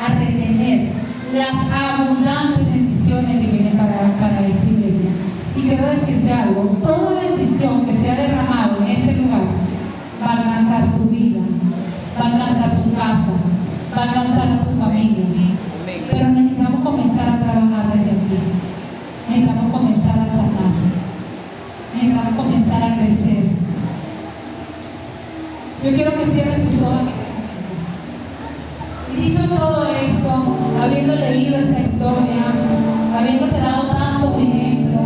a retener las abundantes bendiciones que vienen para esta iglesia. Y quiero decirte algo, toda bendición que se ha derramado en este lugar va a alcanzar tu vida, va a alcanzar tu casa, va a alcanzar a tu familia. Pero necesitamos comenzar a trabajar desde aquí. Necesitamos comenzar a sanar. Necesitamos comenzar a crecer. Yo quiero que cierres tus ojos en este momento. Y dicho todo esto, habiendo leído esta historia, habiéndote dado tantos ejemplos,